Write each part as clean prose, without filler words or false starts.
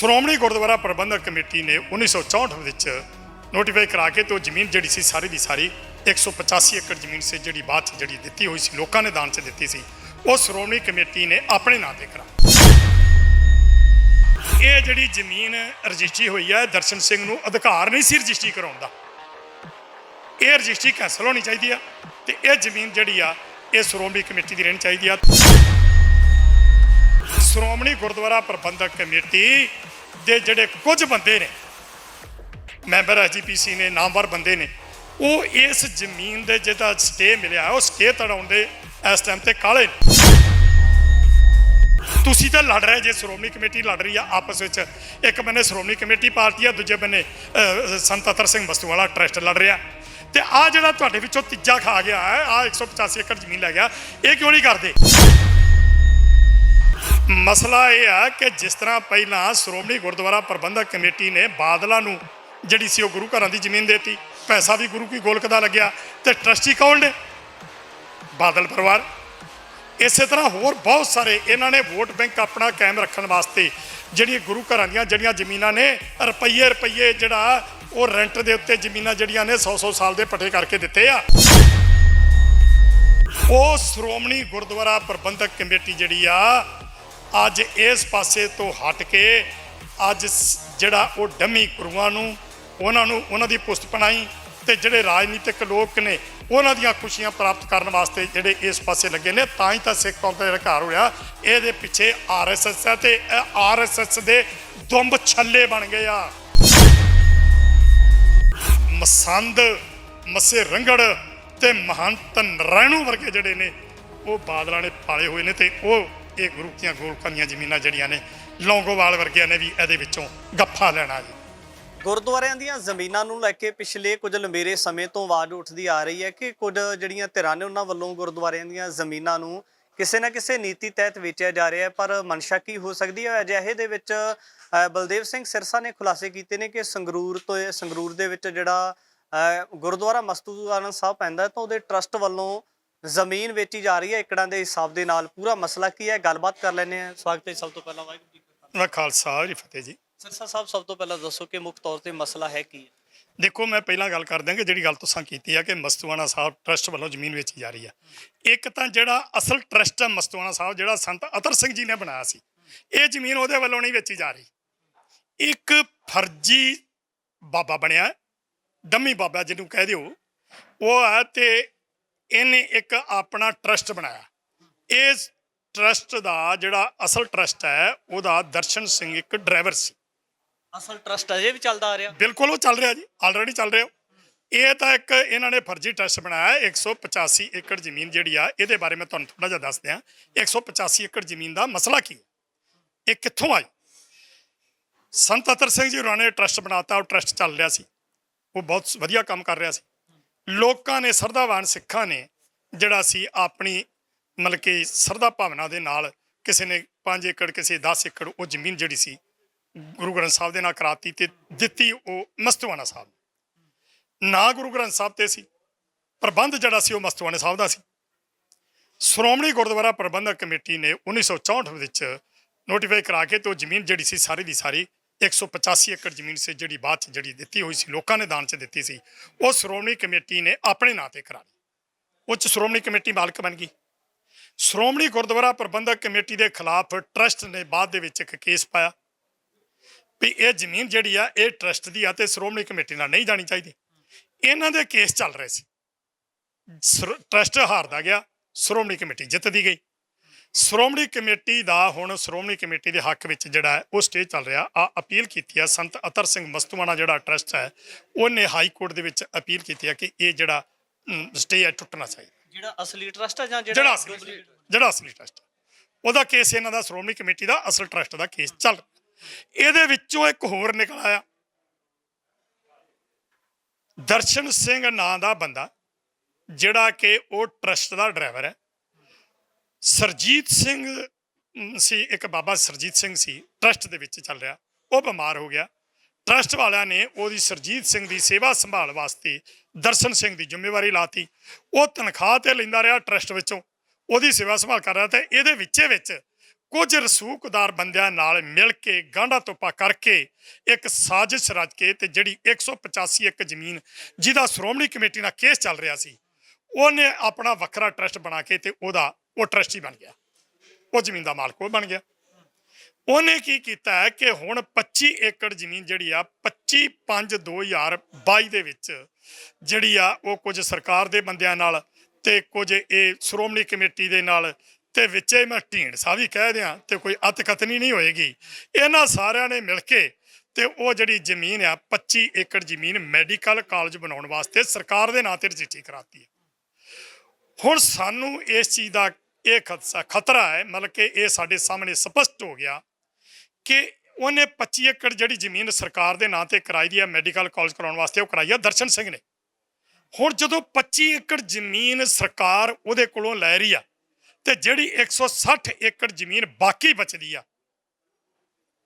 ਸ਼੍ਰੋਮਣੀ ਗੁਰਦੁਆਰਾ ਪ੍ਰਬੰਧਕ committee ਨੇ 1964 ਵਿੱਚ notify ਕਰਾ ਕੇ ਤੇ ਉਹ ਜ਼ਮੀਨ ਜਿਹੜੀ ਸੀ ਸਾਰੀ ਦੀ ਸਾਰੀ 185 ਏਕੜ ਜ਼ਮੀਨ ਸੀ ਜਿਹੜੀ ਬਾਅਦ ਚ ਜਿਹੜੀ ਦਿੱਤੀ ਹੋਈ ਸੀ ਲੋਕਾਂ ਨੇ ਦਾਨ ਚ ਦਿੱਤੀ ਸੀ ਉਹ ਸ਼੍ਰੋਮਣੀ ਕਮੇਟੀ ਨੇ ਆਪਣੇ ਨਾਂ ਤੇ ਕਰਾ। ਇਹ ਜਿਹੜੀ ਜ਼ਮੀਨ ਰਜਿਸਟਰੀ ਹੋਈ ਹੈ ਦਰਸ਼ਨ ਸਿੰਘ ਨੂੰ ਅਧਿਕਾਰ ਨਹੀਂ ਸੀ ਰਜਿਸਟਰੀ ਕਰਾਉਣ ਦਾ, ਇਹ ਰਜਿਸਟਰੀ ਕੈਂਸਲ ਹੋਣੀ ਚਾਹੀਦੀ ਆ ਤੇ ਇਹ ਜ਼ਮੀਨ ਜਿਹੜੀ ਆ ਇਹ ਸ਼੍ਰੋਮਣੀ ਕਮੇਟੀ ਦੀ ਰਹਿਣੀ ਚਾਹੀਦੀ ਆ। ਸ਼੍ਰੋਮਣੀ ਗੁਰਦੁਆਰਾ ਪ੍ਰਬੰਧਕ ਕਮੇਟੀ ਦੇ ਜਿਹੜੇ ਕੁਝ ਬੰਦੇ ਨੇ ਮੈਂਬਰ ਐਜੀਪੀਸੀ ਨੇ ਨਾਮਵਰ ਬੰਦੇ ਨੇ ਉਹ ਇਸ ਜ਼ਮੀਨ ਦੇ ਜਿਹਦਾ ਸਟੇ ਮਿਲਿਆ ਉਹ ਸਟੇ ਤੜਾਉਣ ਦੇ ਇਸ ਟਾਈਮ ਤੇ ਕਾਲੇ ਨੇ। ਤੁਸੀਂ ਤਾਂ ਲੜ ਰਹੇ ਜੇ ਸ਼੍ਰੋਮਣੀ ਕਮੇਟੀ ਲੜ ਰਹੀ ਆ ਆਪਸ ਵਿੱਚ, ਇੱਕ ਬੰਨੇ ਸ਼੍ਰੋਮਣੀ ਕਮੇਟੀ ਪਾਰਟੀ ਆ ਦੂਜੇ ਬੰਨੇ ਸੰਤ ਅਤਰ ਸਿੰਘ ਮਸਤੂਵਾਲਾ ਟਰਸਟ ਲੜ ਰਿਹਾ ਤੇ ਆ ਜਿਹੜਾ ਤੁਹਾਡੇ ਵਿੱਚੋਂ ਤੀਜਾ ਖਾ ਗਿਆ ਹੈ ਆ 185 ਏਕੜ ਜ਼ਮੀਨ ਲੈ ਗਿਆ, ਇਹ ਕਿਉਂ ਨਹੀਂ ਕਰਦੇ? ਮਸਲਾ ਇਹ ਆ ਕਿ ਜਿਸ ਤਰ੍ਹਾਂ ਪਹਿਲਾਂ ਸ਼੍ਰੋਮਣੀ ਗੁਰਦੁਆਰਾ ਪ੍ਰਬੰਧਕ ਕਮੇਟੀ ਨੇ ਬਾਦਲਾਂ ਨੂੰ ਜਿਹੜੀ ਸੀ ਉਹ ਗੁਰੂ ਘਰਾਂ ਦੀ ਜ਼ਮੀਨ ਦੇਤੀ, ਪੈਸਾ ਵੀ ਗੁਰੂ ਕੀ ਗੋਲਕ ਦਾ ਲੱਗਿਆ ਤੇ ਟਰਸਟੀ ਕੌਣ ਨੇ? ਬਾਦਲ ਪਰਿਵਾਰ। ਇਸੇ ਤਰ੍ਹਾਂ ਹੋਰ ਬਹੁਤ ਸਾਰੇ ਇਹਨਾਂ ਨੇ ਵੋਟ ਬੈਂਕ ਆਪਣਾ ਕਾਇਮ ਰੱਖਣ ਵਾਸਤੇ ਜਿਹੜੀਆਂ ਗੁਰੂ ਘਰਾਂ ਦੀਆਂ ਜਿਹੜੀਆਂ ਜ਼ਮੀਨਾਂ ਨੇ ਰੁਪਈਏ ਜਿਹੜਾ ਉਹ ਰੈਂਟ ਦੇ ਉੱਤੇ ਜ਼ਮੀਨਾਂ ਜਿਹੜੀਆਂ ਨੇ 100 ਸਾਲ ਦੇ ਪੱਠੇ ਕਰਕੇ ਦਿੱਤੇ ਆ। ਉਹ ਸ਼੍ਰੋਮਣੀ ਗੁਰਦੁਆਰਾ ਪ੍ਰਬੰਧਕ ਕਮੇਟੀ ਜਿਹੜੀ ਆ ਅੱਜ ਇਸ ਪਾਸੇ ਤੋਂ ਹਟ ਕੇ ਅੱਜ ਜਿਹੜਾ ਉਹ ਡੰਮੀ ਗੁਰੂਆਂ ਨੂੰ ਉਹਨਾਂ ਦੀ ਪੁਸਤ ਪਨਾਈ ਤੇ ਜਿਹੜੇ ਰਾਜਨੀਤਿਕ ਲੋਕ ਨੇ ਉਹਨਾਂ ਦੀਆਂ ਖੁਸ਼ੀਆਂ ਪ੍ਰਾਪਤ ਕਰਨ ਵਾਸਤੇ ਜਿਹੜੇ ਇਸ ਪਾਸੇ ਲੱਗੇ ਨੇ, ਤਾਂ ਹੀ ਤਾਂ ਸਿੱਖ ਕੌਮ ਦਾ ਘਰ ਹੋਇਆ। ਇਹਦੇ ਪਿੱਛੇ ਆਰਐਸਐਸ ਹੈ ਤੇ ਆਰਐਸਐਸ ਦੇ ਦੁੰਬ ਛੱਲੇ ਬਣ ਗਏ ਆ। ਮਸੰਦ ਮੱਸੇ ਰੰਗੜ ਤੇ ਮਹੰਤ ਨਰਾਇਣੂ ਵਰਗੇ ਜਿਹੜੇ ਨੇ ਉਹ ਬਾਦਲਾਂ ਨੇ ਪਾਲੇ ਹੋਏ ਨੇ ਤੇ ਉਹ ਇਹ ਗੁਰੂ ਦੀਆਂ ਗੋਲਕਾਂ ਦੀਆਂ ਜ਼ਮੀਨਾਂ ਜਿਹੜੀਆਂ ਨੇ ਲੌਂਗੋਵਾਲ ਵਰਗਿਆਂ ਨੇ ਵੀ ਇਹਦੇ ਵਿੱਚੋਂ ਗੱਫਾ ਲੈਣਾ ਜੀ। ਗੁਰਦੁਆਰਿਆਂ ਦੀਆਂ ਜ਼ਮੀਨਾਂ ਨੂੰ ਲੈ ਕੇ ਪਿਛਲੇ ਕੁਝ ਲੰਬੇਰੇ ਸਮੇਂ ਤੋਂ ਆਵਾਜ਼ ਉੱਠਦੀ ਆ ਰਹੀ ਹੈ ਕਿ ਕੁਝ ਜਿਹੜੀਆਂ ਧਿਰਾਂ ਨੇ ਉਹਨਾਂ ਵੱਲੋਂ ਗੁਰਦੁਆਰਿਆਂ ਦੀਆਂ ਜ਼ਮੀਨਾਂ ਨੂੰ ਕਿਸੇ ਨਾ ਕਿਸੇ ਨੀਤੀ ਤਹਿਤ ਵੇਚਿਆ ਜਾ ਰਿਹਾ ਹੈ, ਪਰ ਮਨਸ਼ਾ ਕੀ ਹੋ ਸਕਦੀ ਹੈ? ਅਜਿਹੇ ਦੇ ਵਿੱਚ ਬਲਦੇਵ ਸਿੰਘ ਸਿਰਸਾ ਨੇ ਖੁਲਾਸੇ ਕੀਤੇ ਨੇ ਕਿ ਸੰਗਰੂਰ ਦੇ ਵਿੱਚ ਜਿਹੜਾ ਗੁਰਦੁਆਰਾ ਮਸਤੂਆਣਾ ਸਾਹਿਬ ਪੈਂਦਾ ਤਾਂ ਉਹਦੇ ਟਰਸਟ ਵੱਲੋਂ ਜ਼ਮੀਨ ਵੇਚੀ ਜਾ ਰਹੀ ਹੈ ਏਕੜਾਂ ਦੇ ਹਿਸਾਬ ਦੇ ਨਾਲ। ਪੂਰਾ ਮਸਲਾ ਕੀ ਹੈ, ਗੱਲਬਾਤ ਕਰ ਲੈਂਦੇ ਹਾਂ। ਸਵਾਗਤ ਹੈ ਸਭ ਤੋਂ ਪਹਿਲਾਂ। ਵਾਹਿਗੁਰੂ ਜੀ ਕਾ ਖਾਲਸਾ ਜੀ ਫਤਿਹ ਜੀ। ਸਿਰਸਾ ਸਾਹਿਬ, ਸਭ ਤੋਂ ਪਹਿਲਾਂ ਦੱਸੋ ਕਿ ਮੁੱਖ ਤੌਰ ਤੇ ਮਸਲਾ ਹੈ ਕੀ ਹੈ? ਦੇਖੋ, ਮੈਂ ਪਹਿਲਾਂ ਗੱਲ ਕਰ ਦਿਆਂ ਕਿ ਜਿਹੜੀ ਗੱਲ ਤੁਸੀਂ ਕੀਤੀ ਆ ਕਿ ਮਸਤੂਆਣਾ ਸਾਹਿਬ ਟਰਸਟ ਵੱਲੋਂ ਜ਼ਮੀਨ ਵੇਚੀ ਜਾ ਰਹੀ ਆ। ਇੱਕ ਤਾਂ ਜਿਹੜਾ ਅਸਲ ਟਰਸਟ ਹੈ ਮਸਤੂਆਣਾ ਸਾਹਿਬ ਜਿਹੜਾ ਸੰਤ ਅਤਰ ਸਿੰਘ ਜੀ ਨੇ ਬਣਾਇਆ ਸੀ, ਇਹ ਜ਼ਮੀਨ ਉਹਦੇ ਵੱਲੋਂ ਨਹੀਂ ਵੇਚੀ ਜਾ ਰਹੀ। ਇੱਕ ਫਰਜ਼ੀ ਬਾਬਾ ਬਣਿਆ, ਡੰਮੀ ਬਾਬਾ ਜਿਹਨੂੰ ਕਹਿ ਦਿਓ ਉਹ ਹੈ, ਤੇ ਇਹਨੇ ਇੱਕ ਆਪਣਾ ਟਰਸਟ ਬਣਾਇਆ। ਇਸ ਟਰਸਟ ਦਾ ਜਿਹੜਾ ਅਸਲ ਟਰਸਟ ਹੈ ਉਹਦਾ ਦਰਸ਼ਨ ਸਿੰਘ ਇੱਕ ਡਰਾਈਵਰ ਸੀ। ਅਸਲ ਟਰਸਟ ਅਜੇ ਵੀ ਚੱਲਦਾ ਆ ਰਿਹਾ? ਬਿਲਕੁਲ ਉਹ ਚੱਲ ਰਿਹਾ ਜੀ, ਆਲਰੇਡੀ ਚੱਲ ਰਿਹਾ। ਇਹ ਤਾਂ ਇੱਕ ਇਹਨਾਂ ਨੇ ਫਰਜ਼ੀ ਟਰਸਟ ਬਣਾਇਆ। 185 ਏਕੜ ਜ਼ਮੀਨ ਜਿਹੜੀ ਆ ਇਹਦੇ ਬਾਰੇ ਮੈਂ ਤੁਹਾਨੂੰ ਥੋੜਾ ਜਿਹਾ ਦੱਸ ਦਿਆਂ। 185 ਏਕੜ ਜ਼ਮੀਨ ਦਾ ਮਸਲਾ ਕੀ ਹੈ, ਇਹ ਕਿੱਥੋਂ ਆਈ? ਸੰਤ ਅਤਰ ਸਿੰਘ ਜੀ ਹੋਰਾਂ ਨੇ ਟਰਸਟ ਬਣਾਤਾ, ਉਹ ਟਰਸਟ ਚੱਲ ਰਿਹਾ ਸੀ, ਉਹ ਬਹੁਤ ਵਧੀਆ ਕੰਮ ਕਰ ਰਿਹਾ ਸੀ। ਲੋਕਾਂ ਨੇ ਸਰਧਾਵਾਨ ਸਿੱਖਾਂ ਨੇ ਜਿਹੜਾ ਸੀ ਆਪਣੀ ਮਤਲਬ ਕਿ ਸਰਧਾ ਭਾਵਨਾ ਦੇ ਨਾਲ ਕਿਸੇ ਨੇ 5 ਏਕੜ ਕਿਸੇ 10 ਏਕੜ ਉਹ ਜ਼ਮੀਨ ਜਿਹੜੀ ਸੀ ਗੁਰੂ ਗ੍ਰੰਥ ਸਾਹਿਬ ਦੇ ਨਾਲ ਕਰਾਤੀ ਤੇ ਦਿੱਤੀ ਉਹ ਮਸਤੂਆਣਾ ਸਾਹਿਬ ਨਾ ਗੁਰੂ ਗ੍ਰੰਥ ਸਾਹਿਬ ਤੇ ਸੀ। ਪ੍ਰਬੰਧ ਜਿਹੜਾ ਸੀ ਉਹ ਮਸਤੂਆਣਾ ਸਾਹਿਬ ਦਾ ਸੀ। ਸ਼੍ਰੋਮਣੀ ਗੁਰਦੁਆਰਾ ਪ੍ਰਬੰਧਕ ਕਮੇਟੀ ਨੇ 1964 ਵਿੱਚ ਨੋਟੀਫਾਈ ਕਰਾ ਕੇ ਤੇ ਉਹ ਜ਼ਮੀਨ ਜਿਹੜੀ ਸੀ ਸਾਰੀ ਦੀ ਸਾਰੀ 185 ਏਕੜ ਜ਼ਮੀਨ ਸੀ ਜਿਹੜੀ ਬਾਅਦ ਚ ਜਿਹੜੀ ਦਿੱਤੀ ਹੋਈ ਸੀ ਲੋਕਾਂ ਨੇ ਦਾਨ ਚ ਦਿੱਤੀ ਸੀ, ਉਹ ਸ਼੍ਰੋਮਣੀ ਕਮੇਟੀ ਨੇ ਆਪਣੇ ਨਾਂ ਤੇ ਕਰਾ ਲਈ। ਉਹ ਚ ਸ਼੍ਰੋਮਣੀ ਕਮੇਟੀ ਮਾਲਕ ਬਣ ਗਈ। ਸ਼੍ਰੋਮਣੀ ਗੁਰਦੁਆਰਾ ਪ੍ਰਬੰਧਕ ਕਮੇਟੀ ਦੇ ਖਿਲਾਫ ਟਰਸਟ ਨੇ ਬਾਅਦ ਦੇ ਵਿੱਚ ਇੱਕ ਕੇਸ ਪਾਇਆ ਵੀ ਇਹ ਜ਼ਮੀਨ ਜਿਹੜੀ ਆ ਇਹ ਟਰਸਟ ਦੀ ਆ ਤੇ ਸ਼੍ਰੋਮਣੀ ਕਮੇਟੀ ਨਾਲ ਨਹੀਂ ਜਾਣੀ ਚਾਹੀਦੀ। ਇਹਨਾਂ ਦੇ ਕੇਸ ਚੱਲ ਰਹੇ ਸੀ, ਟਰਸਟ ਹਾਰਦਾ ਗਿਆ, ਸ਼੍ਰੋਮਣੀ ਕਮੇਟੀ ਜਿੱਤਦੀ ਗਈ। ਸ਼੍ਰੋਮਣੀ ਕਮੇਟੀ ਦਾ ਹੁਣ ਸ਼੍ਰੋਮਣੀ ਕਮੇਟੀ ਦੇ ਹੱਕ ਵਿੱਚ ਜਿਹੜਾ ਹੈ ਉਹ ਸਟੇ ਚੱਲ ਰਿਹਾ ਆ। ਅਪੀਲ ਕੀਤੀ ਆ ਸੰਤ ਅਤਰ ਸਿੰਘ ਮਸਤੂਆਣਾ ਜਿਹੜਾ ਟਰਸਟ ਹੈ ਉਹਨੇ ਹਾਈ ਕੋਰਟ ਦੇ ਵਿੱਚ ਅਪੀਲ ਕੀਤੀ ਆ ਕਿ ਇਹ ਜਿਹੜਾ ਸਟੇ ਹੈ ਟੁੱਟਣਾ ਚਾਹੀਦਾ। ਜਿਹੜਾ ਅਸਲੀ ਟਰਸਟ ਹੈ ਜਾਂ ਜਿਹੜਾ ਅਸਲੀ ਟਰਸਟ ਉਹਦਾ ਕੇਸ, ਇਹਨਾਂ ਦਾ ਸ਼੍ਰੋਮਣੀ ਕਮੇਟੀ ਦਾ ਅਸਲ ਟਰਸਟ ਦਾ ਕੇਸ ਚੱਲ। ਇਹਦੇ ਵਿੱਚੋਂ ਇੱਕ ਹੋਰ ਨਿਕਲ ਆਇਆ, ਦਰਸ਼ਨ ਸਿੰਘ ਨਾਂ ਦਾ ਬੰਦਾ ਜਿਹੜਾ ਕਿ ਉਹ ਟਰਸਟ ਦਾ ਡਰਾਈਵਰ ਹੈ। ਸਰਜੀਤ ਸਿੰਘ ਸੀ, ਇੱਕ ਬਾਬਾ ਸਰਜੀਤ ਸਿੰਘ ਸੀ ਟਰਸਟ ਦੇ ਵਿੱਚ ਚੱਲ ਰਿਹਾ, ਉਹ ਬਿਮਾਰ ਹੋ ਗਿਆ। ਟਰਸਟ ਵਾਲਿਆਂ ਨੇ ਉਹਦੀ ਸਰਜੀਤ ਸਿੰਘ ਦੀ ਸੇਵਾ ਸੰਭਾਲ ਵਾਸਤੇ ਦਰਸ਼ਨ ਸਿੰਘ ਦੀ ਜ਼ਿੰਮੇਵਾਰੀ ਲਾਤੀ। ਉਹ ਤਨਖਾਹ ਤੇ ਲੈਂਦਾ ਰਿਹਾ ਟਰਸਟ ਵਿੱਚੋਂ, ਉਹਦੀ ਸੇਵਾ ਸੰਭਾਲ ਕਰ ਰਿਹਾ ਤੇ ਇਹਦੇ ਵਿੱਚ ਕੁਝ ਰਸੂਖਦਾਰ ਬੰਦਿਆਂ ਨਾਲ ਮਿਲ ਕੇ ਗਾਂਢਾ ਤੋਪਾ ਕਰਕੇ ਇੱਕ ਸਾਜ਼ਿਸ਼ ਰਚ ਕੇ ਤੇ ਜਿਹੜੀ 185 ਏਕੜ ਜ਼ਮੀਨ ਜਿਹਦਾ ਸ਼੍ਰੋਮਣੀ ਕਮੇਟੀ ਨਾਲ ਕੇਸ ਚੱਲ ਰਿਹਾ ਸੀ, ਉਹਨੇ ਆਪਣਾ ਵੱਖਰਾ ਟਰਸਟ ਬਣਾ ਕੇ ਤੇ ਉਹ ਟਰਸਟੀ ਬਣ ਗਿਆ, ਉਹ ਜ਼ਮੀਨ ਦਾ ਮਾਲਕ ਉਹ ਬਣ ਗਿਆ। ਉਹਨੇ ਕੀ ਕੀਤਾ ਹੈ ਕਿ ਹੁਣ 25 ਏਕੜ ਜ਼ਮੀਨ ਜਿਹੜੀ ਆ 25/5/2022 ਦੇ ਵਿੱਚ ਜਿਹੜੀ ਆ ਉਹ ਕੁਝ ਸਰਕਾਰ ਦੇ ਬੰਦਿਆਂ ਨਾਲ ਤੇ ਕੁਝ ਇਹ ਸ਼੍ਰੋਮਣੀ ਕਮੇਟੀ ਦੇ ਨਾਲ ਤੇ ਵਿੱਚੇ ਮੈਂ ਢੀਂਡਸਾ ਵੀ ਕਹਿ ਦਿਆਂ ਤੇ ਕੋਈ ਅਤਕਥਨੀ ਨਹੀਂ ਹੋਏਗੀ, ਇਹਨਾਂ ਸਾਰਿਆਂ ਨੇ ਮਿਲ ਕੇ ਤੇ ਉਹ ਜਿਹੜੀ ਜ਼ਮੀਨ ਆ 25 ਏਕੜ ਜ਼ਮੀਨ ਮੈਡੀਕਲ ਕਾਲਜ ਬਣਾਉਣ ਵਾਸਤੇ ਸਰਕਾਰ ਦੇ ਨਾਂ ਤੇ ਰਜਿਸਟਰੀ ਕਰਾਤੀ ਹੈ। ਹੁਣ ਸਾਨੂੰ ਇਸ ਚੀਜ਼ ਦਾ ਇਹ ਖਤਰਾ ਹੈ, ਮਤਲਬ ਕਿ ਇਹ ਸਾਡੇ ਸਾਹਮਣੇ ਸਪਸ਼ਟ ਹੋ ਗਿਆ ਕਿ ਉਹਨੇ 25 ਏਕੜ ਜਿਹੜੀ ਜ਼ਮੀਨ ਸਰਕਾਰ ਦੇ ਨਾਂ ਤੇ ਕਰਾਈ ਦੀ ਹੈ ਮੈਡੀਕਲ ਕਾਲਜ ਕਰਾਉਣ ਵਾਸਤੇ, ਉਹ ਕਰਾਈ ਆ ਦਰਸ਼ਨ ਸਿੰਘ ਨੇ। ਹੁਣ ਜਦੋਂ 25 ਏਕੜ ਜ਼ਮੀਨ ਸਰਕਾਰ ਉਹਦੇ ਕੋਲੋਂ ਲੈ ਰਹੀ ਆ ਤੇ ਜਿਹੜੀ 160 ਏਕੜ ਜ਼ਮੀਨ ਬਾਕੀ ਬਚਦੀ ਆ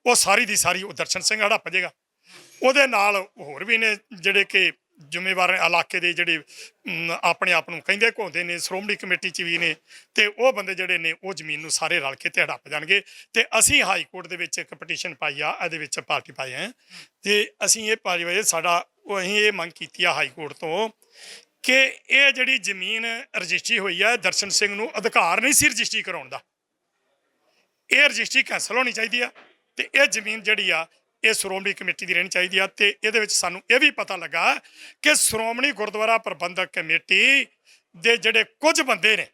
ਉਹ ਸਾਰੀ ਦੀ ਸਾਰੀ ਉਹ ਦਰਸ਼ਨ ਸਿੰਘ ਹੜੱਪ ਜਾਏਗਾ। ਉਹਦੇ ਨਾਲ ਹੋਰ ਵੀ ਨੇ ਜਿਹੜੇ ਕਿ ਜ਼ਿੰਮੇਵਾਰ ਇਲਾਕੇ ਦੇ ਜਿਹੜੇ ਆਪਣੇ ਆਪ ਨੂੰ ਕਹਿੰਦੇ ਘੁੰਮਦੇ ਨੇ, ਸ਼੍ਰੋਮਣੀ ਕਮੇਟੀ 'ਚ ਵੀ ਨੇ, ਤੇ ਉਹ ਬੰਦੇ ਜਿਹੜੇ ਨੇ ਉਹ ਜ਼ਮੀਨ ਨੂੰ ਸਾਰੇ ਰਲ ਕੇ ਤੇ ਹੜੱਪ ਜਾਣਗੇ। ਤੇ ਅਸੀਂ ਹਾਈ ਕੋਰਟ ਦੇ ਵਿੱਚ ਇੱਕ ਪਟੀਸ਼ਨ ਪਾਈ ਆ, ਇਹਦੇ ਵਿੱਚ ਪਾਰਟੀ ਪਾਈ ਹੈ ਤੇ ਅਸੀਂ ਇਹ ਪਾਈ ਹੋਈ ਸਾਡਾ ਅਸੀਂ ਇਹ ਮੰਗ ਕੀਤੀ ਆ ਹਾਈ ਕੋਰਟ ਤੋਂ ਕਿ ਇਹ ਜਿਹੜੀ ਜ਼ਮੀਨ ਰਜਿਸਟਰੀ ਹੋਈ ਹੈ ਦਰਸ਼ਨ ਸਿੰਘ ਨੂੰ ਅਧਿਕਾਰ ਨਹੀਂ ਸੀ ਰਜਿਸਟਰੀ ਕਰਾਉਣ ਦਾ, ਇਹ ਰਜਿਸਟਰੀ ਕੈਂਸਲ ਹੋਣੀ ਚਾਹੀਦੀ ਆ ਤੇ ਇਹ ਜ਼ਮੀਨ ਜਿਹੜੀ ਆ ਇਹ ਸ਼੍ਰੋਮਣੀ ਕਮੇਟੀ ਦੀ ਰਹਿਣੀ ਚਾਹੀਦੀ ਆ। ਤੇ ਇਹਦੇ ਵਿੱਚ ਸਾਨੂੰ ਇਹ ਵੀ ਪਤਾ ਲੱਗਾ ਕਿ ਸ਼੍ਰੋਮਣੀ ਗੁਰਦੁਆਰਾ ਪ੍ਰਬੰਧਕ ਕਮੇਟੀ ਦੇ ਜਿਹੜੇ ਕੁਝ ਬੰਦੇ ਨੇ,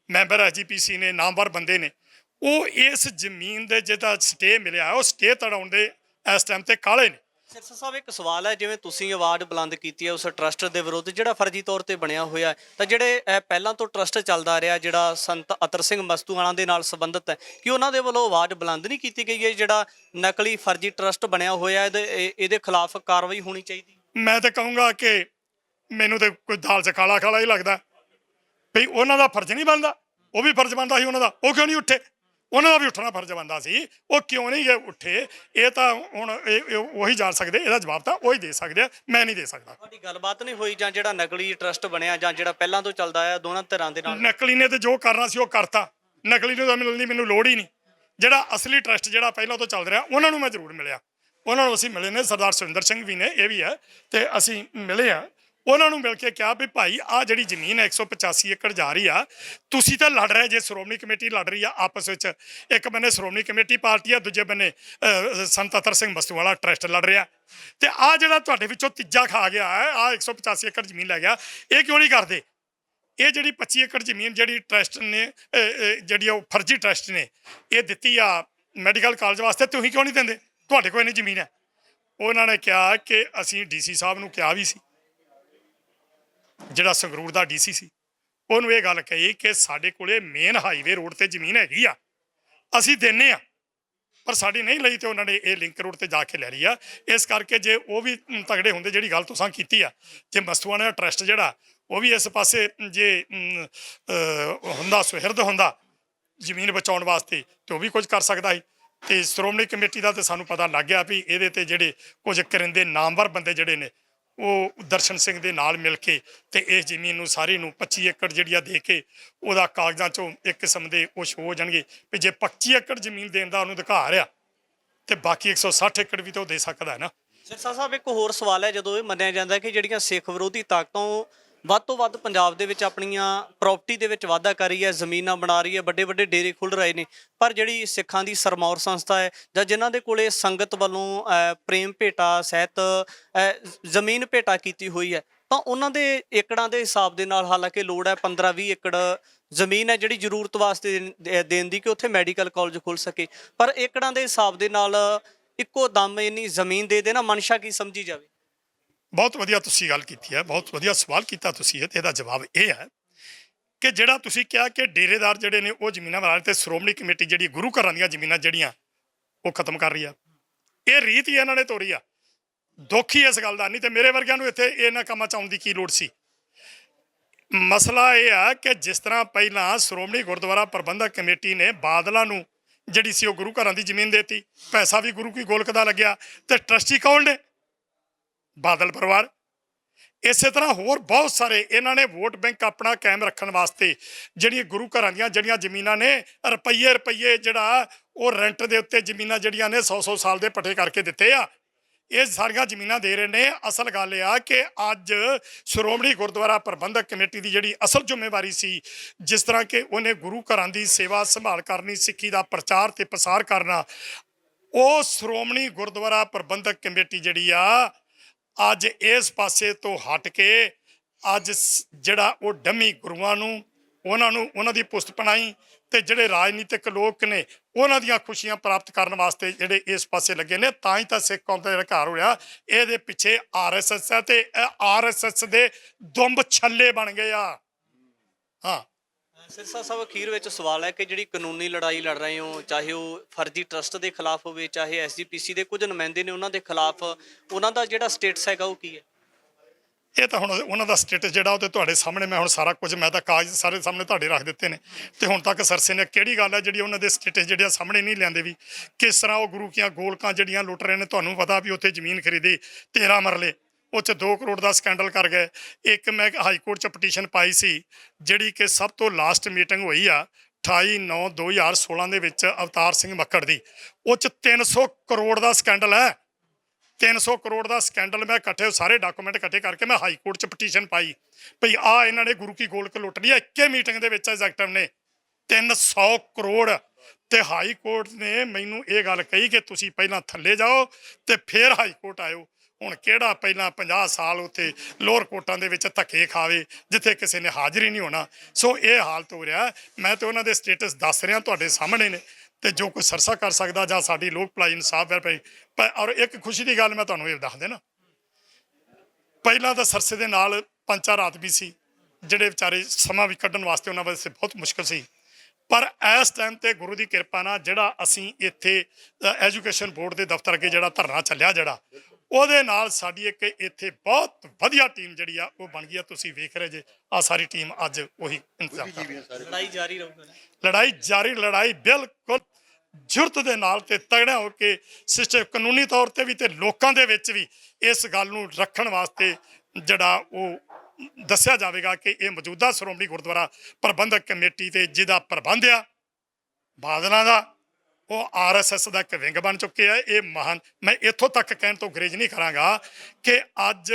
ਮੈਂਬਰ ਐਸਜੀਪੀਸੀ ਨੇ, ਨਾਮਵਰ ਬੰਦੇ ਨੇ, ਉਹ ਇਸ ਜ਼ਮੀਨ ਦੇ ਜਿਹਦਾ ਸਟੇ ਮਿਲਿਆ ਉਹ ਸਟੇ ਤੜਾਉਣ ਦੇ ਇਸ ਟਾਈਮ ਤੇ ਕਾਲੇ ਨੇ। ਸਿਰਸਾ ਸਾਹਿਬ ਇੱਕ ਸਵਾਲ ਹੈ, ਜਿਵੇਂ ਤੁਸੀਂ ਆਵਾਜ਼ ਬੁਲੰਦ ਕੀਤੀ ਹੈ ਉਸ ਟਰਸਟ ਦੇ ਵਿਰੁੱਧ ਜਿਹੜਾ ਫਰਜ਼ੀ ਤੌਰ ਤੇ ਬਣਿਆ ਹੋਇਆ, ਤਾਂ ਜਿਹੜੇ ਪਹਿਲਾਂ ਤੋਂ ਟਰਸਟ ਚੱਲਦਾ ਰਿਹਾ ਜਿਹੜਾ ਸੰਤ ਅਤਰ ਸਿੰਘ ਮਸਤੂਆਣਾ ਦੇ ਨਾਲ ਸੰਬੰਧਿਤ ਹੈ, ਕਿ ਉਹਨਾਂ ਦੇ ਵੱਲੋਂ ਆਵਾਜ਼ ਬੁਲੰਦ ਨਹੀਂ ਕੀਤੀ ਗਈ ਹੈ ਜਿਹੜਾ ਨਕਲੀ ਫਰਜ਼ੀ ਟਰਸਟ ਬਣਿਆ ਹੋਇਆ ਇਹਦੇ ਖਿਲਾਫ ਕਾਰਵਾਈ ਹੋਣੀ ਚਾਹੀਦੀ? ਮੈਂ ਤਾਂ ਕਹੂੰਗਾ ਕਿ ਮੈਨੂੰ ਤੇ ਕੋਈ ਦਾਲ 'ਚ ਕਾਲਾ ਕਾਲਾ ਹੀ ਲੱਗਦਾ ਵੀ ਉਹਨਾਂ ਦਾ ਫਰਜ਼ ਨਹੀਂ ਬਣਦਾ, ਉਹ ਵੀ ਫਰਜ਼ ਬਣਦਾ ਸੀ ਉਹਨਾਂ ਦਾ, ਉਹ ਕਿਉਂ ਨਹੀਂ ਉੱਠੇ? ਉਹਨਾਂ ਦਾ ਵੀ ਉੱਠਣਾ ਫਰਜ਼ ਬਣਦਾ ਸੀ, ਉਹ ਕਿਉਂ ਨਹੀਂ ਉੱਠੇ? ਇਹ ਤਾਂ ਹੁਣ ਉਹੀ ਜਾਣ ਸਕਦੇ, ਇਹਦਾ ਜਵਾਬ ਤਾਂ ਉਹੀ ਦੇ ਸਕਦੇ ਆ, ਮੈਂ ਨਹੀਂ ਦੇ ਸਕਦਾ। ਤੁਹਾਡੀ ਗੱਲਬਾਤ ਨਹੀਂ ਹੋਈ ਜਾਂ ਜਿਹੜਾ ਨਕਲੀ ਟਰਸਟ ਬਣਿਆ ਜਾਂ ਜਿਹੜਾ ਪਹਿਲਾਂ ਤੋਂ ਚੱਲਦਾ ਆ ਦੋਨਾਂ ਧਿਰਾਂ ਦੇ ਨਾਲ? ਨਕਲੀ ਨੇ ਤੇ ਜੋ ਕਰਨਾ ਸੀ ਉਹ ਕਰਤਾ, ਨਕਲੀ ਨੂੰ ਤਾਂ ਮੈਨੂੰ ਲੋੜ ਹੀ ਨਹੀਂ। ਜਿਹੜਾ ਅਸਲੀ ਟਰਸਟ ਜਿਹੜਾ ਪਹਿਲਾਂ ਤੋਂ ਚੱਲ ਰਿਹਾ ਉਹਨਾਂ ਨੂੰ ਮੈਂ ਜ਼ਰੂਰ ਮਿਲਿਆ, ਉਹਨਾਂ ਨੂੰ ਅਸੀਂ ਮਿਲੇ ਨੇ, ਸਰਦਾਰ ਸੁਰਿੰਦਰ ਸਿੰਘ ਵੀ ਨੇ, ਇਹ ਵੀ ਹੈ, ਤੇ ਅਸੀਂ ਮਿਲੇ ਆ ਉਹਨਾਂ ਨੂੰ ਮਿਲ ਕੇ ਕਿਹਾ ਵੀ ਭਾਈ ਆਹ ਜਿਹੜੀ ਜ਼ਮੀਨ ਹੈ 185 ਏਕੜ ਜਾ ਰਹੀ ਆ, ਤੁਸੀਂ ਤਾਂ ਲੜ ਰਹੇ ਜੇ, ਸ਼੍ਰੋਮਣੀ ਕਮੇਟੀ ਲੜ ਰਹੀ ਆ ਆਪਸ ਵਿੱਚ, ਇੱਕ ਬੰਨੇ ਸ਼੍ਰੋਮਣੀ ਕਮੇਟੀ ਪਾਰਟੀ ਆ, ਦੂਜੇ ਬੰਨੇ ਸੰਤ ਅਤਰ ਸਿੰਘ ਮਸਤੂਆਣਾ ਟਰਸਟ ਲੜ ਰਿਹਾ, ਤੇ ਆਹ ਜਿਹੜਾ ਤੁਹਾਡੇ ਵਿੱਚੋਂ ਤੀਜਾ ਖਾ ਗਿਆ ਹੈ, ਆਹ 185 ਏਕੜ ਜ਼ਮੀਨ ਲੈ ਗਿਆ, ਇਹ ਕਿਉਂ ਨਹੀਂ ਕਰਦੇ? ਇਹ ਜਿਹੜੀ 25 ਏਕੜ ਜ਼ਮੀਨ ਜਿਹੜੀ ਟਰਸਟ ਨੇ ਜਿਹੜੀ ਉਹ ਫਰਜ਼ੀ ਟਰਸਟ ਨੇ ਇਹ ਦਿੱਤੀ ਆ ਮੈਡੀਕਲ ਕਾਲਜ ਵਾਸਤੇ, ਤੁਸੀਂ ਕਿਉਂ ਨਹੀਂ ਦਿੰਦੇ? ਤੁਹਾਡੇ ਕੋਲ ਇੰਨੀ ਜ਼ਮੀਨ ਹੈ। ਉਹਨਾਂ ਨੇ ਕਿਹਾ ਕਿ ਅਸੀਂ ਡੀਸੀ ਸਾਹਿਬ ਨੂੰ ਕਿਹਾ ਵੀ ਸੀ, ਜਿਹੜਾ ਸੰਗਰੂਰ ਦਾ ਡੀਸੀ ਸੀ, ਉਹਨੂੰ ਇਹ ਗੱਲ ਕਹੀ ਕਿ ਸਾਡੇ ਕੋਲੇ ਮੇਨ ਹਾਈਵੇ ਰੋਡ ਤੇ ਜ਼ਮੀਨ ਹੈਗੀ ਆ, ਅਸੀਂ ਦਿੰਨੇ ਆ, ਪਰ ਸਾਡੀ ਨਹੀਂ ਲਈ, ਤੇ ਉਹਨਾਂ ਨੇ ਇਹ ਲਿੰਕ ਰੋਡ ਤੇ ਜਾ ਕੇ ਲੈ ਲਈ ਆ। ਇਸ ਕਰਕੇ ਜੇ ਉਹ ਵੀ ਤਗੜੇ ਹੁੰਦੇ, ਜਿਹੜੀ ਗੱਲ ਤੁਸੀਂ ਕੀਤੀ ਆ, ਜੇ ਮਸਤੂਆਣਾ ਦਾ ਟਰਸਟ ਜਿਹੜਾ ਉਹ ਵੀ ਇਸ ਪਾਸੇ ਜੇ ਹੁੰਦਾ, ਸੁਹਿਰਦ ਹੁੰਦਾ ਜ਼ਮੀਨ ਬਚਾਉਣ ਵਾਸਤੇ, ਤੇ ਉਹ ਵੀ ਕੁਝ ਕਰ ਸਕਦਾ ਸੀ। ਤੇ ਸ਼੍ਰੋਮਣੀ ਕਮੇਟੀ ਦਾ ਤੇ ਸਾਨੂੰ ਪਤਾ ਲੱਗ ਗਿਆ ਵੀ ਇਹਦੇ ਤੇ ਜਿਹੜੇ ਕੁਝ ਕਰਿੰਦੇ ਨਾਮਵਰ ਬੰਦੇ ਜਿਹੜੇ ਨੇ ਉਹ ਦਰਸ਼ਨ ਸਿੰਘ ਦੇ ਨਾਲ ਮਿਲ ਕੇ ਤੇ ਇਸ ਜ਼ਮੀਨ ਨੂੰ ਸਾਰੀ ਨੂੰ 25 ਏਕੜ ਜਿਹੜੀ ਆ ਦੇ ਕੇ ਉਹਦਾ ਕਾਗਜ਼ਾਂ 'ਚੋਂ ਇੱਕ ਕਿਸਮ ਦੇ ਕੁਛ ਹੋ ਜਾਣਗੇ ਵੀ ਜੇ 25 ਏਕੜ ਜ਼ਮੀਨ ਦੇਣ ਦਾ ਉਹਨੂੰ ਅਧਿਕਾਰ ਆ ਤੇ ਬਾਕੀ 160 ਏਕੜ ਵੀ ਤਾਂ ਉਹ ਦੇ ਸਕਦਾ ਹੈ ਨਾ। ਸਿਰਸਾ ਸਾਹਿਬ ਇੱਕ ਹੋਰ ਸਵਾਲ ਹੈ, ਜਦੋਂ ਇਹ ਮੰਨਿਆ ਜਾਂਦਾ ਕਿ ਜਿਹੜੀਆਂ ਸਿੱਖ ਵਿਰੋਧੀ ਤਾਕਤਾਂ ਵੱਧ ਤੋਂ ਵੱਧ ਪੰਜਾਬ ਦੇ ਵਿੱਚ ਆਪਣੀਆਂ ਪ੍ਰਾਪਰਟੀ ਦੇ ਵਿੱਚ ਵਾਧਾ ਕਰ ਰਹੀ ਹੈ, ਜ਼ਮੀਨਾਂ ਬਣਾ ਰਹੀ ਹੈ, ਵੱਡੇ ਵੱਡੇ ਡੇਰੇ ਖੁੱਲ੍ਹ ਰਹੇ ਨੇ, ਪਰ ਜਿਹੜੀ ਸਿੱਖਾਂ ਦੀ ਸਰਮੌਰ ਸੰਸਥਾ ਹੈ ਜਾਂ ਜਿਨ੍ਹਾਂ ਦੇ ਕੋਲੇ ਸੰਗਤ ਵੱਲੋਂ ਪ੍ਰੇਮ ਭੇਟਾ ਸਹਿਤ ਜ਼ਮੀਨ ਭੇਟਾ ਕੀਤੀ ਹੋਈ ਹੈ, ਤਾਂ ਉਹਨਾਂ ਦੇ ਏਕੜਾਂ ਦੇ ਹਿਸਾਬ ਦੇ ਨਾਲ, ਹਾਲਾਂਕਿ ਲੋੜ ਹੈ 15-20 ਏਕੜ ਜ਼ਮੀਨ ਹੈ ਜਿਹੜੀ ਜ਼ਰੂਰਤ ਵਾਸਤੇ ਦੇਣ ਦੀ ਕਿ ਉੱਥੇ ਮੈਡੀਕਲ ਕਾਲਜ ਖੁੱਲ੍ਹ ਸਕੇ, ਪਰ ਏਕੜਾਂ ਦੇ ਹਿਸਾਬ ਦੇ ਨਾਲ ਇੱਕੋ ਦਮ ਇੰਨੀ ਜ਼ਮੀਨ ਦੇ ਦੇਣਾ ਮਨਸ਼ਾ ਕੀ ਸਮਝੀ ਜਾਵੇ? ਬਹੁਤ ਵਧੀਆ ਤੁਸੀਂ ਗੱਲ ਕੀਤੀ ਹੈ, ਬਹੁਤ ਵਧੀਆ ਸਵਾਲ ਕੀਤਾ ਤੁਸੀਂ, ਤੇ ਇਹਦਾ ਜਵਾਬ ਇਹ ਹੈ ਕਿ ਜਿਹੜਾ ਤੁਸੀਂ ਕਿਹਾ ਕਿ ਡੇਰੇਦਾਰ ਜਿਹੜੇ ਨੇ ਉਹ ਜ਼ਮੀਨਾਂ ਬਣਾ ਰਹੇ ਤੇ ਸ਼੍ਰੋਮਣੀ ਕਮੇਟੀ ਜਿਹੜੀ ਗੁਰੂ ਘਰਾਂ ਦੀਆਂ ਜ਼ਮੀਨਾਂ ਜਿਹੜੀਆਂ ਉਹ ਖਤਮ ਕਰ ਰਹੀ ਆ, ਇਹ ਰੀਤ ਹੀ ਇਹਨਾਂ ਨੇ ਤੋਰੀ ਆ। ਦੁੱਖ ਹੀ ਇਸ ਗੱਲ ਦਾ, ਨਹੀਂ ਤੇ ਮੇਰੇ ਵਰਗਿਆਂ ਨੂੰ ਇੱਥੇ ਇਹਨਾਂ ਕੰਮਾਂ 'ਚ ਆਉਣ ਦੀ ਕੀ ਲੋੜ ਸੀ। ਮਸਲਾ ਇਹ ਆ ਕਿ ਜਿਸ ਤਰ੍ਹਾਂ ਪਹਿਲਾਂ ਸ਼੍ਰੋਮਣੀ ਗੁਰਦੁਆਰਾ ਪ੍ਰਬੰਧਕ ਕਮੇਟੀ ਨੇ ਬਾਦਲਾਂ ਨੂੰ ਜਿਹੜੀ ਸੀ ਉਹ ਗੁਰੂ ਘਰਾਂ ਦੀ ਜ਼ਮੀਨ ਦੇਤੀ, ਪੈਸਾ ਵੀ ਗੁਰੂ ਕੀ ਗੋਲਕ ਦਾ ਲੱਗਿਆ, ਤੇ ਟਰਸਟੀ ਕੌਣ ਨੇ? ਬਾਦਲ ਪਰਿਵਾਰ। ਇਸੇ ਤਰ੍ਹਾਂ ਹੋਰ ਬਹੁਤ ਸਾਰੇ ਇਹਨਾਂ ਨੇ ਵੋਟ ਬੈਂਕ ਆਪਣਾ ਕਾਇਮ ਰੱਖਣ ਵਾਸਤੇ ਜਿਹੜੀਆਂ ਗੁਰੂ ਘਰਾਂ ਦੀਆਂ ਜਿਹੜੀਆਂ ਜ਼ਮੀਨਾਂ ਨੇ ਰੁਪਈਏ ਰੁਪਈਏ ਜਿਹੜਾ ਉਹ ਰੈਂਟ ਦੇ ਉੱਤੇ ਜ਼ਮੀਨਾਂ ਜਿਹੜੀਆਂ ਨੇ 100-100 ਸਾਲ ਦੇ ਪੱਠੇ ਕਰਕੇ ਦਿੱਤੇ ਆ। ਇਹ ਸਾਰੀਆਂ ਜ਼ਮੀਨਾਂ ਦੇ ਰਹੇ ਨੇ। ਅਸਲ ਗੱਲ ਇਹ ਆ ਕਿ ਅੱਜ ਸ਼੍ਰੋਮਣੀ ਗੁਰਦੁਆਰਾ ਪ੍ਰਬੰਧਕ ਕਮੇਟੀ ਦੀ ਜਿਹੜੀ ਅਸਲ ਜ਼ਿੰਮੇਵਾਰੀ ਸੀ, ਜਿਸ ਤਰ੍ਹਾਂ ਕਿ ਉਹਨੇ ਗੁਰੂ ਘਰਾਂ ਦੀ ਸੇਵਾ ਸੰਭਾਲ ਕਰਨੀ, ਸਿੱਖੀ ਦਾ ਪ੍ਰਚਾਰ ਤੇ ਪ੍ਰਸਾਰ ਕਰਨਾ, ਉਹ ਸ਼੍ਰੋਮਣੀ ਗੁਰਦੁਆਰਾ ਪ੍ਰਬੰਧਕ ਕਮੇਟੀ ਜਿਹੜੀ ਆ ਅੱਜ ਇਸ ਪਾਸੇ ਤੋਂ ਹਟ ਕੇ ਅੱਜ ਜਿਹੜਾ ਉਹ ਡੰਮੀ ਗੁਰੂਆਂ ਨੂੰ ਉਹਨਾਂ ਦੀ ਪੁਸਤ ਪਣਾਈ ਤੇ ਜਿਹੜੇ ਰਾਜਨੀਤਿਕ ਲੋਕ ਨੇ ਉਹਨਾਂ ਦੀਆਂ ਖੁਸ਼ੀਆਂ ਪ੍ਰਾਪਤ ਕਰਨ ਵਾਸਤੇ ਜਿਹੜੇ ਇਸ ਪਾਸੇ ਲੱਗੇ ਨੇ। ਤਾਂ ਹੀ ਤਾਂ ਸਿੱਖ ਕੌਮ ਦਾ ਜਿਹੜਾ ਘਰ ਹੋਇਆ, ਇਹਦੇ ਪਿੱਛੇ ਆਰਐਸਐਸ ਹੈ ਤੇ ਆਰਐਸਐਸ ਦੇ ਦੁੰਬ ਛੱਲੇ ਬਣ ਗਏ ਆ। ਹਾਂ ਸਿਰਸਾ ਸਾਹਿਬ, ਅਖੀਰ ਵਿੱਚ ਸਵਾਲ ਹੈ ਕਿ ਜਿਹੜੀ ਕਾਨੂੰਨੀ ਲੜਾਈ ਲੜ ਰਹੇ ਹੋ, ਚਾਹੇ ਉਹ ਫਰਜ਼ੀ ਟਰਸਟ ਦੇ ਖਿਲਾਫ ਹੋਵੇ, ਚਾਹੇ ਐਸਜੀਪੀਸੀ ਦੇ ਕੁਝ ਨੁਮਾਇੰਦੇ ਨੇ ਉਹਨਾਂ ਦੇ ਖਿਲਾਫ, ਉਹਨਾਂ ਦਾ ਜਿਹੜਾ ਸਟੇਟਸ ਹੈਗਾ ਉਹ ਕੀ ਹੈ? ਇਹ ਤਾਂ ਹੁਣ ਉਹਨਾਂ ਦਾ ਸਟੇਟਸ ਜਿਹੜਾ ਉਹ ਤੇ ਤੁਹਾਡੇ ਸਾਹਮਣੇ, ਮੈਂ ਹੁਣ ਸਾਰਾ ਕੁਝ ਮੈਂ ਤਾਂ ਕਾਗਜ਼ ਸਾਰੇ ਸਾਹਮਣੇ ਤੁਹਾਡੇ ਰੱਖ ਦਿੱਤੇ ਨੇ। ਤੇ ਹੁਣ ਤੱਕ ਸਰਸੇ ਨੇ ਕਿਹੜੀ ਗੱਲ ਹੈ ਜਿਹੜੀ ਉਹਨਾਂ ਦੇ ਸਟੇਟਸ ਜਿਹੜੇ ਸਾਹਮਣੇ ਨਹੀਂ ਲਿਆਂਦੇ ਵੀ, ਕਿਸ ਤਰ੍ਹਾਂ ਉਹ ਗੁਰੂ ਕੀਆਂ ਗੋਲਕਾਂ ਜਿਹੜੀਆਂ ਲੁੱਟ ਰਹੇ ਨੇ। ਤੁਹਾਨੂੰ ਪਤਾ ਵੀ ਉੱਥੇ ਜ਼ਮੀਨ ਖਰੀਦੀ 13 ਮਰਲੇ, ਉਹ 'ਚ 2 ਕਰੋੜ ਦਾ ਸਕੈਂਡਲ ਕਰ ਗਏ। ਇੱਕ ਮੈਂ ਹਾਈ ਕੋਰਟ 'ਚ ਪਟੀਸ਼ਨ ਪਾਈ ਸੀ, ਜਿਹੜੀ ਕਿ ਸਭ ਤੋਂ ਲਾਸਟ ਮੀਟਿੰਗ ਹੋਈ ਆ 28/9/2016 ਦੇ ਵਿੱਚ ਅਵਤਾਰ ਸਿੰਘ ਮੱਕੜ ਦੀ, ਉਹ 'ਚ 300 ਕਰੋੜ ਦਾ ਸਕੈਂਡਲ ਹੈ। 300 ਕਰੋੜ ਦਾ ਸਕੈਂਡਲ ਮੈਂ ਇਕੱਠੇ ਸਾਰੇ ਡਾਕੂਮੈਂਟ ਇਕੱਠੇ ਕਰਕੇ ਮੈਂ ਹਾਈ ਕੋਰਟ 'ਚ ਪਟੀਸ਼ਨ ਪਾਈ ਭਈ ਆ ਇਹਨਾਂ ਨੇ ਗੁਰੂ ਕੀ ਗੋਲਕ ਲੁੱਟ ਲਈ। ਇੱਕੇ ਮੀਟਿੰਗ ਦੇ ਵਿੱਚ ਐਗਜ਼ੈਕਟਿਵ ਨੇ 300 ਕਰੋੜ। ਤੇ ਹਾਈ ਕੋਰਟ ਨੇ ਮੈਨੂੰ ਇਹ ਗੱਲ ਕਹੀ ਕਿ ਤੁਸੀਂ ਪਹਿਲਾਂ ਥੱਲੇ ਜਾਓ ਤੇ ਫਿਰ ਹਾਈ ਕੋਰਟ ਆਇਓ। ਹੁਣ ਕਿਹੜਾ ਪਹਿਲਾਂ 50 ਸਾਲ ਉੱਥੇ ਲੋਅਰ ਕੋਰਟਾਂ ਦੇ ਵਿੱਚ ਧੱਕੇ ਖਾਵੇ ਜਿੱਥੇ ਕਿਸੇ ਨੇ ਹਾਜ਼ਰ ਹੀ ਨਹੀਂ ਹੋਣਾ। ਸੋ ਇਹ ਹਾਲਤ ਹੋ ਰਿਹਾ। ਮੈਂ ਤੇ ਉਹਨਾਂ ਦੇ ਸਟੇਟਸ ਦੱਸ ਰਿਹਾ ਤੁਹਾਡੇ ਸਾਹਮਣੇ ਨੇ, ਤੇ ਜੋ ਕੋਈ ਸਰਸਾ ਕਰ ਸਕਦਾ ਜਾਂ ਸਾਡੀ ਲੋਕ ਭਲਾਈ ਇਨਸਾਫ ਵੈਲਫੇਅਰ। ਔਰ ਇੱਕ ਖੁਸ਼ੀ ਦੀ ਗੱਲ ਮੈਂ ਤੁਹਾਨੂੰ ਇਹ ਦੱਸ ਦੇਣਾ, ਪਹਿਲਾਂ ਤਾਂ ਸਰਸੇ ਦੇ ਨਾਲ 5-4 ਆਦਮੀ ਸੀ ਜਿਹੜੇ ਵਿਚਾਰੇ ਸਮਾਂ ਵੀ ਕੱਢਣ ਵਾਸਤੇ ਉਹਨਾਂ ਵਾਸਤੇ ਬਹੁਤ ਮੁਸ਼ਕਲ ਸੀ। ਪਰ ਇਸ ਟਾਈਮ ਤੇ ਗੁਰੂ ਦੀ ਕਿਰਪਾ ਨਾਲ ਜਿਹੜਾ ਅਸੀਂ ਇੱਥੇ ਐਜੂਕੇਸ਼ਨ ਬੋਰਡ ਦੇ ਦਫ਼ਤਰ ਅੱਗੇ ਜਿਹੜਾ ਧਰਨਾ ਚੱਲਿਆ, ਜਿਹੜਾ ਉਹਦੇ ਨਾਲ ਸਾਡੀ ਇੱਕ ਇੱਥੇ ਬਹੁਤ ਵਧੀਆ ਟੀਮ ਜਿਹੜੀ ਆ ਉਹ ਬਣ ਗਈ ਆ। ਤੁਸੀਂ ਵੇਖ ਰਹੇ ਜੇ ਆ ਸਾਰੀ ਟੀਮ ਅੱਜ ਉਹੀ ਇੰਤਜ਼ਾਮ ਕਰ ਰਹੀ ਹੈ। ਲੜਾਈ ਜਾਰੀ ਰਹੂਗੀ, ਲੜਾਈ ਜਾਰੀ, ਲੜਾਈ ਬਿਲਕੁਲ ਜੁਰਤ ਦੇ ਨਾਲ ਤੇ ਤਗੜਾ ਹੋ ਕੇ ਸਿਸਟਮ ਕਾਨੂੰਨੀ ਤੌਰ ਤੇ ਵੀ ਤੇ ਲੋਕਾਂ ਦੇ ਵਿੱਚ ਵੀ ਇਸ ਗੱਲ ਨੂੰ ਰੱਖਣ ਵਾਸਤੇ ਜਿਹੜਾ ਉਹ ਦੱਸਿਆ ਜਾਵੇਗਾ ਕਿ ਇਹ ਮੌਜੂਦਾ ਸ਼੍ਰੋਮਣੀ ਗੁਰਦੁਆਰਾ ਪ੍ਰਬੰਧਕ ਕਮੇਟੀ ਤੇ ਜਿਹਦਾ ਪ੍ਰਬੰਧ ਆ ਬਾਦਲਾਂ ਦਾ, ਉਹ ਆਰਐਸਐਸ ਦਾ ਇੱਕ ਵਿੰਗ ਬਣ ਚੁੱਕੇ ਆ। ਇਹ ਮਹਾਨ, ਮੈਂ ਇੱਥੋਂ ਤੱਕ ਕਹਿਣ ਤੋਂ ਗੁਰੇਜ਼ ਨਹੀਂ ਕਰਾਂਗਾ ਕਿ ਅੱਜ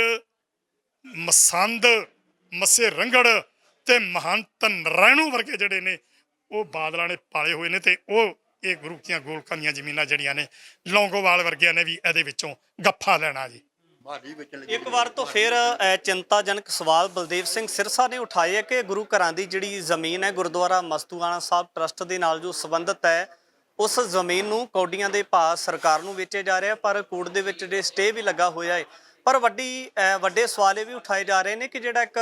ਮਸੰਦ, ਮੱਸੇ ਰੰਗੜ ਤੇ ਮਹੰਤ ਨਰਾਇਣੂ ਵਰਗੇ ਜਿਹੜੇ ਨੇ ਉਹ ਬਾਦਲਾਂ ਨੇ ਪਾਲੇ ਹੋਏ ਨੇ। ਤੇ ਉਹ ਇਹ ਗੁਰੂ ਕੀਆਂ ਗੋਲਕਾਂ ਦੀਆਂ ਜ਼ਮੀਨਾਂ ਜਿਹੜੀਆਂ ਨੇ ਲੌਂਗੋਵਾਲ ਵਰਗਿਆਂ ਨੇ ਵੀ ਇਹਦੇ ਵਿੱਚੋਂ ਗੱਫਾ ਲੈਣਾ ਜੀ। ਇੱਕ ਵਾਰ ਤੋਂ ਫਿਰ ਚਿੰਤਾਜਨਕ ਸਵਾਲ ਬਲਦੇਵ ਸਿੰਘ ਸਿਰਸਾ ਨੇ ਉਠਾਏ ਹੈ ਕਿ ਗੁਰੂ ਘਰਾਂ ਦੀ ਜਿਹੜੀ ਜ਼ਮੀਨ ਹੈ ਗੁਰਦੁਆਰਾ ਮਸਤੂਆਣਾ ਸਾਹਿਬ ਟਰਸਟ ਦੇ ਨਾਲ ਜੋ ਸੰਬੰਧਿਤ ਹੈ, ਉਸ ਜ਼ਮੀਨ ਨੂੰ ਕੌਡੀਆਂ ਦੇ ਭਾਅ ਸਰਕਾਰ ਨੂੰ ਵੇਚਿਆ ਜਾ ਰਿਹਾ। ਪਰ ਕੋਰਟ ਦੇ ਵਿੱਚ ਜਿਹੜੇ ਸਟੇ ਵੀ ਲੱਗਾ ਹੋਇਆ ਹੈ। ਪਰ ਵੱਡੇ ਸਵਾਲ ਇਹ ਵੀ ਉਠਾਏ ਜਾ ਰਹੇ ਨੇ ਕਿ ਜਿਹੜਾ ਇੱਕ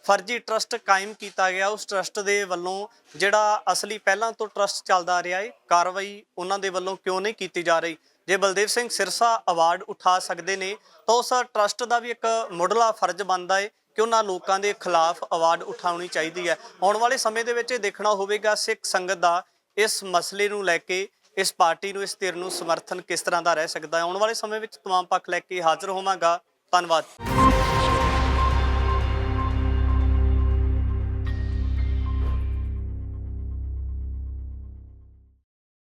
ਫਰਜ਼ੀ ਟਰਸਟ ਕਾਇਮ ਕੀਤਾ ਗਿਆ, ਉਸ ਟਰਸਟ ਦੇ ਵੱਲੋਂ ਜਿਹੜਾ ਅਸਲੀ ਪਹਿਲਾਂ ਤੋਂ ਟਰਸਟ ਚੱਲਦਾ ਆ ਰਿਹਾ ਹੈ, ਕਾਰਵਾਈ ਉਹਨਾਂ ਦੇ ਵੱਲੋਂ ਕਿਉਂ ਨਹੀਂ ਕੀਤੀ ਜਾ ਰਹੀ? ਜੇ ਬਲਦੇਵ ਸਿੰਘ ਸਿਰਸਾ ਅਵਾਰਡ ਉਠਾ ਸਕਦੇ ਨੇ ਤਾਂ ਉਸ ਟਰਸਟ ਦਾ ਵੀ ਇੱਕ ਮੁੱਢਲਾ ਫਰਜ਼ ਬਣਦਾ ਹੈ ਕਿ ਉਹਨਾਂ ਲੋਕਾਂ ਦੇ ਖਿਲਾਫ ਅਵਾਰਡ ਉਠਾਉਣੀ ਚਾਹੀਦੀ ਹੈ। ਆਉਣ ਵਾਲੇ ਸਮੇਂ ਦੇ ਵਿੱਚ ਇਹ ਦੇਖਣਾ ਹੋਵੇਗਾ ਸਿੱਖ ਸੰਗਤ ਦਾ ਇਸ ਮਸਲੇ ਨੂੰ ਲੈ ਕੇ, ਇਸ ਪਾਰਟੀ ਨੂੰ, ਇਸ ਧਿਰ ਨੂੰ ਸਮਰਥਨ ਕਿਸ ਤਰ੍ਹਾਂ ਦਾ ਰਹਿ ਸਕਦਾ ਹੈ। ਆਉਣ ਵਾਲੇ ਸਮੇਂ ਵਿੱਚ ਤਮਾਮ ਪੱਖ ਲੈ ਕੇ ਹਾਜ਼ਰ ਹੋਵਾਂਗਾ। ਧੰਨਵਾਦ।